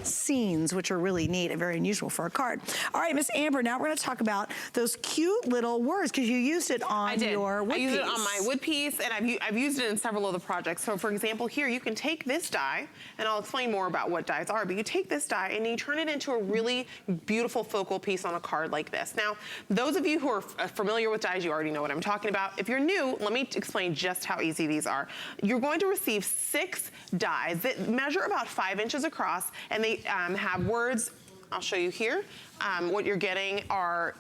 scenes, which are really neat and very unusual for a card. All right, Miss Amber, now we're gonna talk about those cute little words, because you used it on your wood piece. I used it on my wood piece, and I've used it in several other projects. So for example, here you can take this die, and I'll explain more about what dies are, but you take this die and you turn it into a really beautiful focal piece on a card like this. Now, those of you who are familiar with dies, you already know what I'm talking about. If you're new, let me explain just how easy these are. You're going to receive 6 dies that measure about 5 inches across, and they have words. I'll show you here. What you're getting are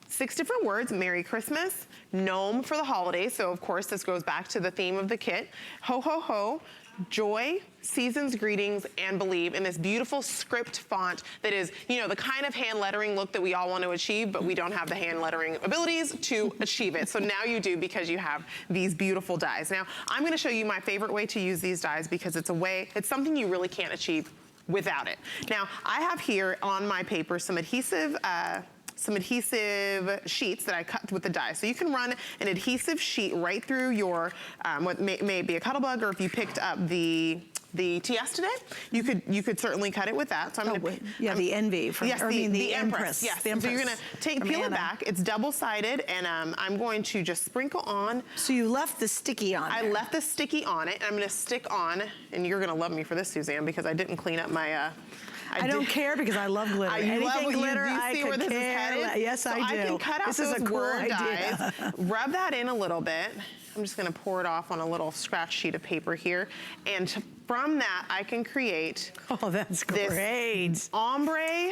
6 different words: Merry Christmas, Gnome for the holidays, so of course this goes back to the theme of the kit, Ho Ho Ho, Joy, Season's Greetings, and Believe, in this beautiful script font that is, you know, the kind of hand lettering look that we all want to achieve, but we don't have the hand lettering abilities to achieve it. So now you do, because you have these beautiful dies. Now, I'm gonna show you my favorite way to use these dies, because it's something you really can't achieve without it. Now, I have here on my paper some adhesive sheets that I cut with the die. So you can run an adhesive sheet right through your, what may be a Cuttlebug, or if you picked up the TS today, you could certainly cut it with that. So I'm gonna, the Envy from, yes, the Empress. Yes, the Empress. So you're gonna peel it back. It's double-sided, and I'm going to just sprinkle on. So you left the sticky on I left the sticky on it, and I'm gonna stick on, and you're gonna love me for this, Suzanne, because I didn't clean up my, I don't care, because I love glitter. Anything glitter, I see where this is headed? Yes, I do. I can cut out those word dies, rub that in a little bit. I'm just gonna pour it off on a little scratch sheet of paper here. And from that, I can create that's great. This ombre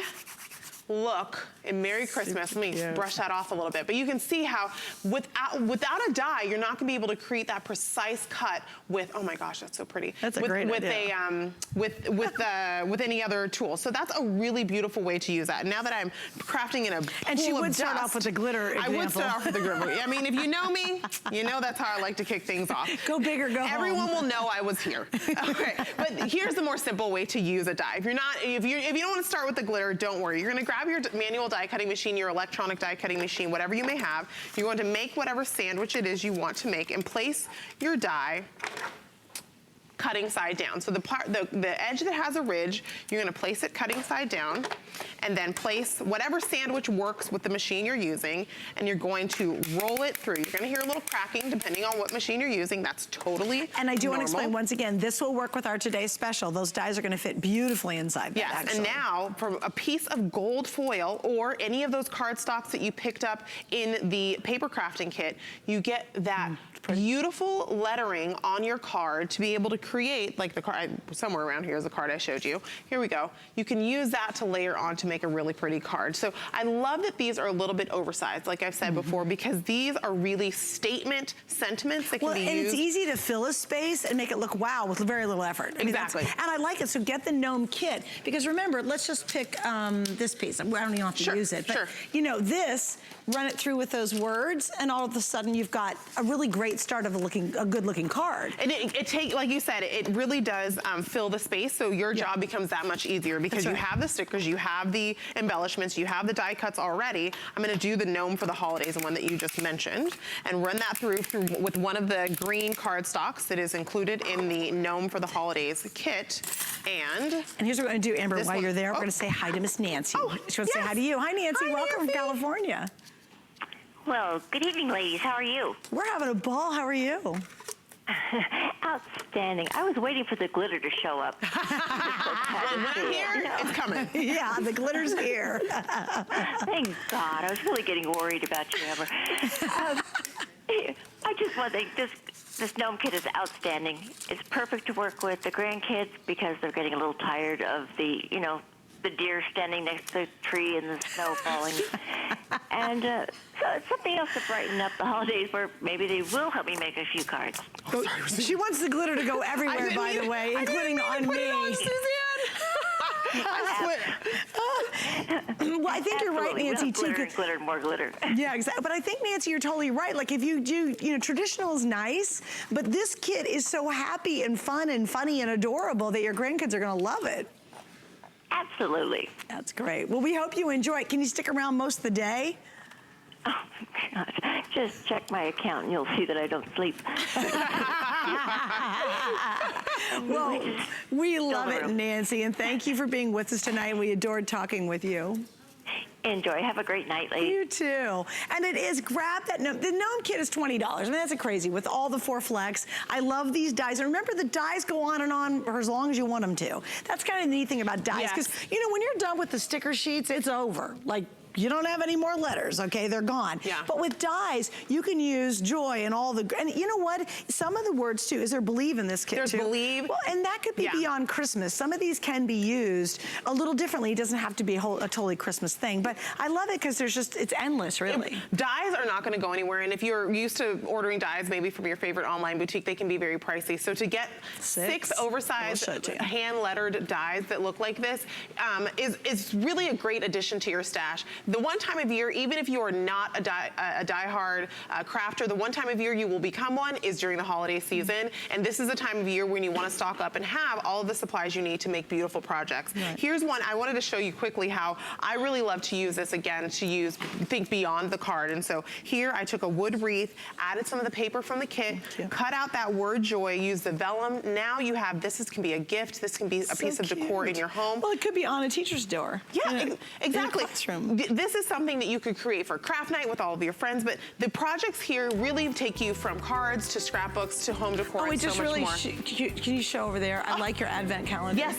look in Merry Christmas. Let me brush that off a little bit. But you can see how without a die, you're not gonna be able to create that precise cut with, oh my gosh, that's so pretty. That's a great idea. With any other tool. So that's a really beautiful way to use that. Now that I'm crafting in a pool And she would of start dust, off with the glitter example. I would start off with the glitter. I mean, if you know me, you know that's how I like to kick things off. Go big or go home. Everyone will know I was here. Okay, but here's the more simple way to use a die. If you don't want to start with the glitter, don't worry. You're gonna grab your manual die cutting machine, your electronic die cutting machine, whatever you may have. You're going to make whatever sandwich it is you want to make, and place your die cutting side down. So the edge that has a ridge, you're gonna place it cutting side down, and then place whatever sandwich works with the machine you're using, and you're going to roll it through. You're gonna hear a little cracking depending on what machine you're using. That's totally And I do want to explain once again, this will work with our today's special. Those dies are gonna fit beautifully inside that, actually. And now, from a piece of gold foil or any of those cardstocks that you picked up in the paper crafting kit, you get that beautiful lettering on your card to be able to create, like the card, somewhere around here is the card I showed you. Here we go. You can use that to layer on to make a really pretty card. So I love that these are a little bit oversized, like I've said before, because these are really statement sentiments that can be used. And it's easy to fill a space and make it look wow with very little effort. I mean, exactly. And I like it, so get the Gnome kit, because remember, let's just pick this piece. I don't even have to use it, but you know, this, run it through with those words, and all of a sudden you've got a really great start of a good looking card. And like you said, it really does fill the space, so your job becomes that much easier, because you have the stickers, you have the embellishments, you have the die cuts already. I'm gonna do the Gnome for the holidays, the one that you just mentioned, and run that through with one of the green cardstocks that is included in the Gnome for the holidays kit. And here's what we're gonna do, Amber, while you're there, we're gonna say hi to Miss Nancy. She wants to say hi to you. Hi, Nancy, welcome from California. Well, good evening, ladies. How are you? We're having a ball. How are you? Outstanding. I was waiting for the glitter to show up. When I'm here, it's coming. Yeah, the glitter's here. Thank God. I was really getting worried about you, Amber. I just want to think this Gnome kit is outstanding. It's perfect to work with the grandkids, because they're getting a little tired of the deer standing next to the tree and the snow falling. And so it's something else to brighten up the holidays, where maybe they will help me make a few cards. Oh, she wants the glitter to go everywhere, by the way, including on me. Well, I think you're right, Nancy, too. Glitter, more glitter. Yeah, exactly. But I think, Nancy, you're totally right. Like, if you do, traditional is nice, but this kit is so happy and fun and funny and adorable that your grandkids are going to love it. Absolutely. That's great. Well, we hope you enjoy it. Can you stick around most of the day? Oh, my God. Just check my account and you'll see that I don't sleep. Well, we love it, Nancy, and thank you for being with us tonight. We adored talking with you. Enjoy. Have a great night, ladies. You too. And it is, grab that gnome. The gnome kit is $20. I mean, that's a crazy with all the 4 flex. I love these dies. And remember, the dies go on and on for as long as you want them to. That's kind of the neat thing about dies. Because, you know, when you're done with the sticker sheets, it's over. Like, you don't have any more letters, okay? They're gone. Yeah. But with dies, you can use joy and all the, and you know what? Some of the words too, is there believe in this kit There's too? believe. Well, and that could be beyond Christmas. Some of these can be used a little differently. It doesn't have to be a totally Christmas thing. But I love it because there's just, it's endless, really. Dies are not gonna go anywhere. And if you're used to ordering dies, maybe from your favorite online boutique, they can be very pricey. So to get 6 oversized hand-lettered dies that look like this is really a great addition to your stash. The one time of year, even if you are not a die-hard crafter, the one time of year you will become one is during the holiday season. And this is the time of year when you want to stock up and have all of the supplies you need to make beautiful projects. Right. Here's one. I wanted to show you quickly how I really love to use this again, to think beyond the card. And so here I took a wood wreath, added some of the paper from the kit, cut out that word joy, used the vellum. Now you have, this can be a gift, this can be a piece of decor in your home. Well, it could be on a teacher's door. Yeah, exactly. In a classroom. This is something that you could create for craft night with all of your friends, but the projects here really take you from cards to scrapbooks to home decor and so much more. Can you show over there? I like your advent calendar. Yes,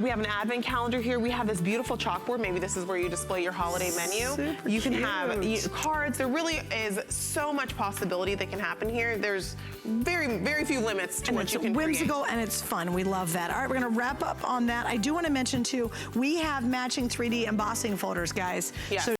we have an advent calendar here. We have this beautiful chalkboard. Maybe this is where you display your holiday menu. Super you can cute. have cards. There really is so much possibility that can happen here. There's very, very few limits to what you can create. It's whimsical and it's fun. We love that. All right, we're gonna wrap up on that. I do want to mention too, we have matching 3D embossing folders, guys. Yes. So